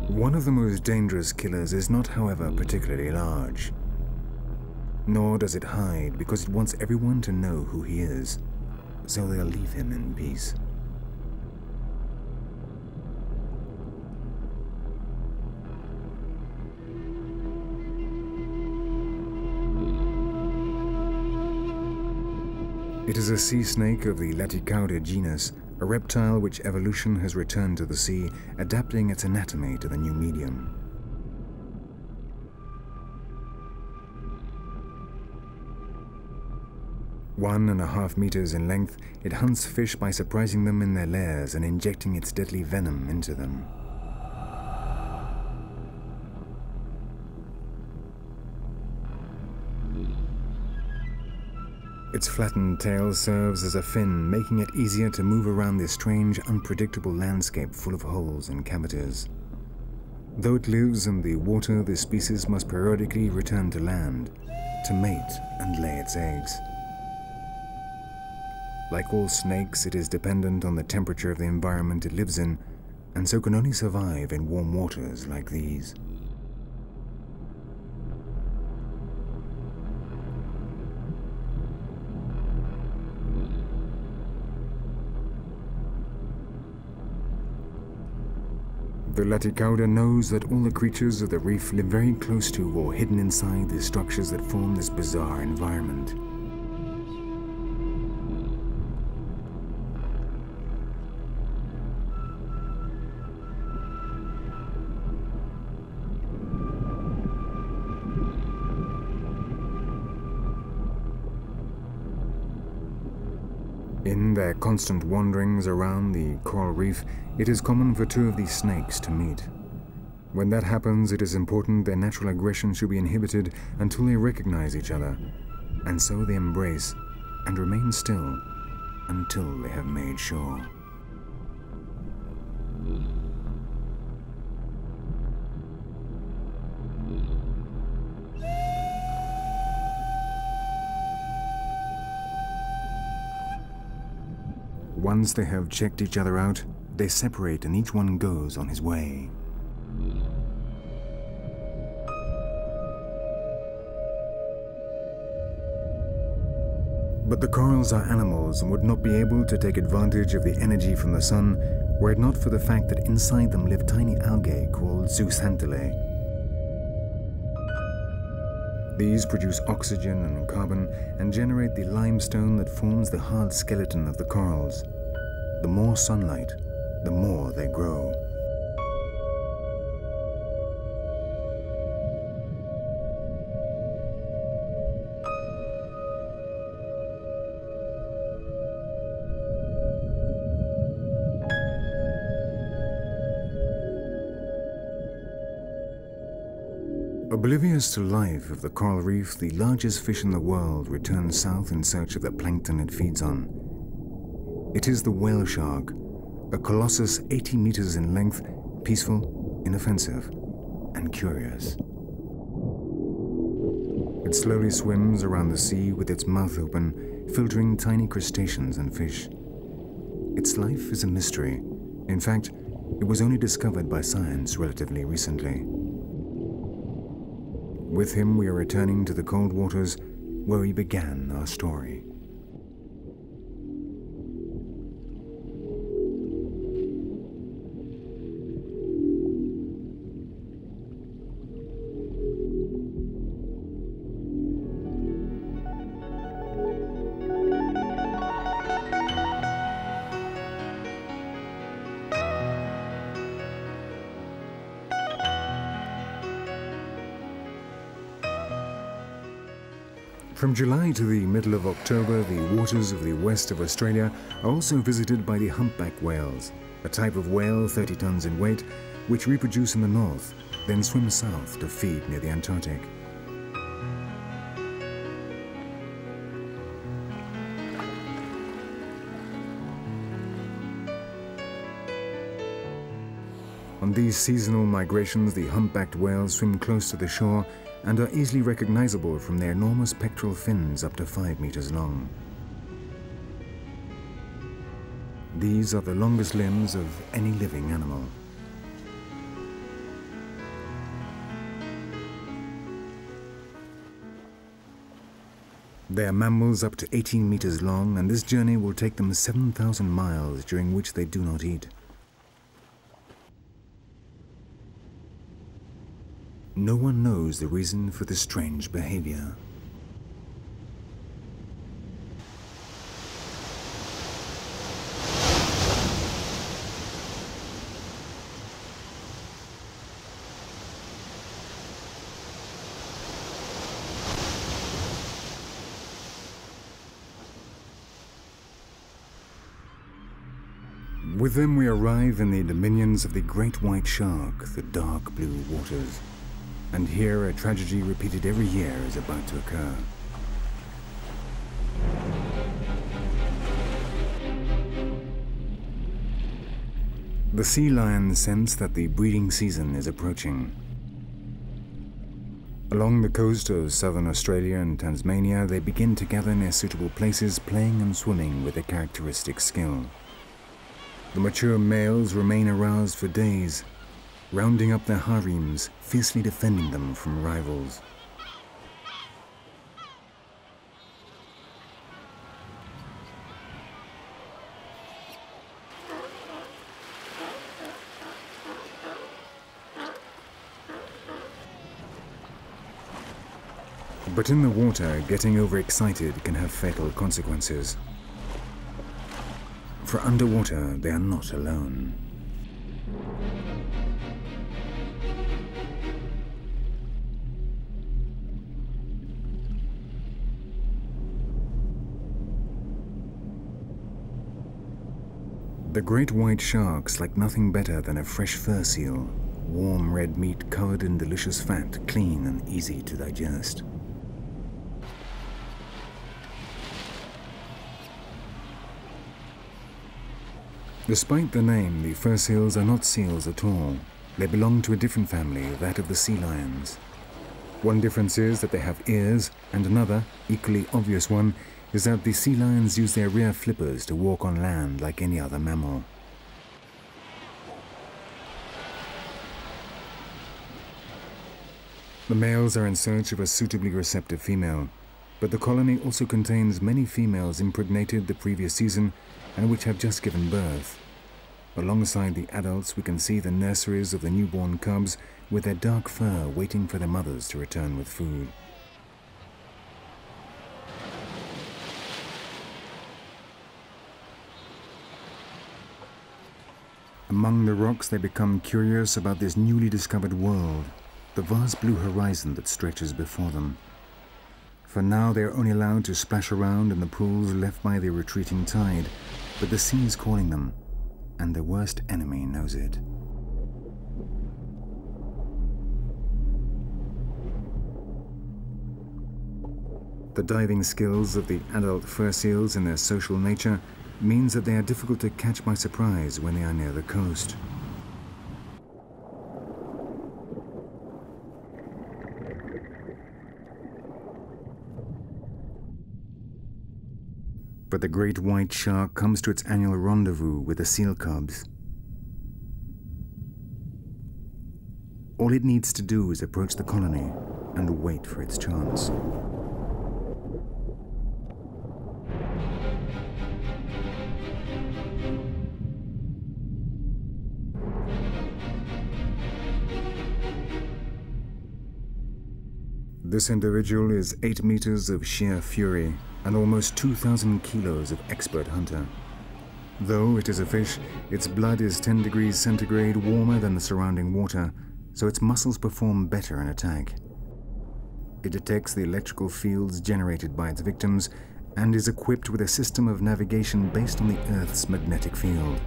One of the most dangerous killers is not, however, particularly large. Nor does it hide because it wants everyone to know who he is, so they'll leave him in peace. It is a sea snake of the Laticauda genus, a reptile which evolution has returned to the sea, adapting its anatomy to the new medium. One and a half meters in length, it hunts fish by surprising them in their lairs and injecting its deadly venom into them. Its flattened tail serves as a fin, making it easier to move around this strange, unpredictable landscape full of holes and cavities. Though it lives in the water, this species must periodically return to land to mate and lay its eggs. Like all snakes, it is dependent on the temperature of the environment it lives in, and so can only survive in warm waters like these. The Laticauda knows that all the creatures of the reef live very close to or hidden inside the structures that form this bizarre environment. In their constant wanderings around the coral reef, it is common for two of these snakes to meet. When that happens, it is important their natural aggression should be inhibited until they recognize each other, and so they embrace and remain still until they have made sure. Once they have checked each other out, they separate and each one goes on his way. But the corals are animals and would not be able to take advantage of the energy from the sun were it not for the fact that inside them live tiny algae called zooxanthellae. These produce oxygen and carbon and generate the limestone that forms the hard skeleton of the corals. The more sunlight, the more they grow. Oblivious to life of the coral reef, the largest fish in the world returns south in search of the plankton it feeds on. It is the whale shark, a colossus 80 meters in length, peaceful, inoffensive, and curious. It slowly swims around the sea with its mouth open, filtering tiny crustaceans and fish. Its life is a mystery. In fact, it was only discovered by science relatively recently. With him, we are returning to the cold waters where we began our story. From July to the middle of October, the waters of the west of Australia are also visited by the humpback whales, a type of whale 30 tons in weight, which reproduce in the north, then swim south to feed near the Antarctic. On these seasonal migrations, the humpbacked whales swim close to the shore and are easily recognizable from their enormous pectoral fins up to 5 meters long. These are the longest limbs of any living animal. They are mammals up to 18 meters long, and this journey will take them 7,000 miles, during which they do not eat. No one knows the reason for this strange behavior. With them we arrive in the dominions of the great white shark, the dark blue waters. And here a tragedy repeated every year is about to occur. The sea lions sense that the breeding season is approaching. Along the coast of southern Australia and Tasmania, they begin to gather in their suitable places, playing and swimming with a characteristic skill. The mature males remain aroused for days, rounding up their harems, fiercely defending them from rivals. But in the water, getting overexcited can have fatal consequences. For underwater, they are not alone. The great white sharks like nothing better than a fresh fur seal, warm red meat covered in delicious fat, clean and easy to digest. Despite the name, the fur seals are not seals at all. They belong to a different family, that of the sea lions. One difference is that they have ears, and another, equally obvious one, is that the sea lions use their rear flippers to walk on land like any other mammal. The males are in search of a suitably receptive female, but the colony also contains many females impregnated the previous season and which have just given birth. Alongside the adults, we can see the nurseries of the newborn cubs with their dark fur waiting for their mothers to return with food. Among the rocks, they become curious about this newly discovered world, the vast blue horizon that stretches before them. For now, they are only allowed to splash around in the pools left by the retreating tide, but the sea is calling them, and their worst enemy knows it. The diving skills of the adult fur seals and their social nature means that they are difficult to catch by surprise when they are near the coast. But the great white shark comes to its annual rendezvous with the seal cubs. All it needs to do is approach the colony and wait for its chance. This individual is 8 meters of sheer fury and almost 2,000 kilos of expert hunter. Though it is a fish, its blood is 10 degrees centigrade warmer than the surrounding water, so its muscles perform better in attack. It detects the electrical fields generated by its victims and is equipped with a system of navigation based on the Earth's magnetic field.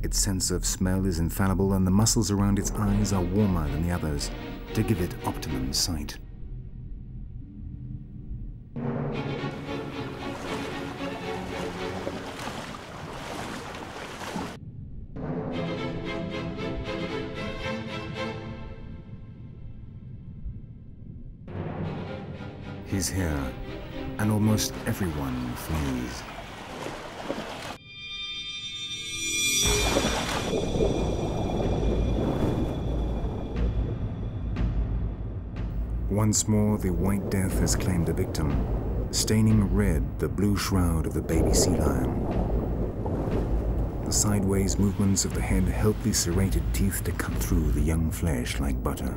Its sense of smell is infallible, and the muscles around its eyes are warmer than the others to give it optimum sight. He's here, and almost everyone flees. Once more, the White Death has claimed a victim, staining red the blue shroud of the baby sea lion. The sideways movements of the head help the serrated teeth to cut through the young flesh like butter.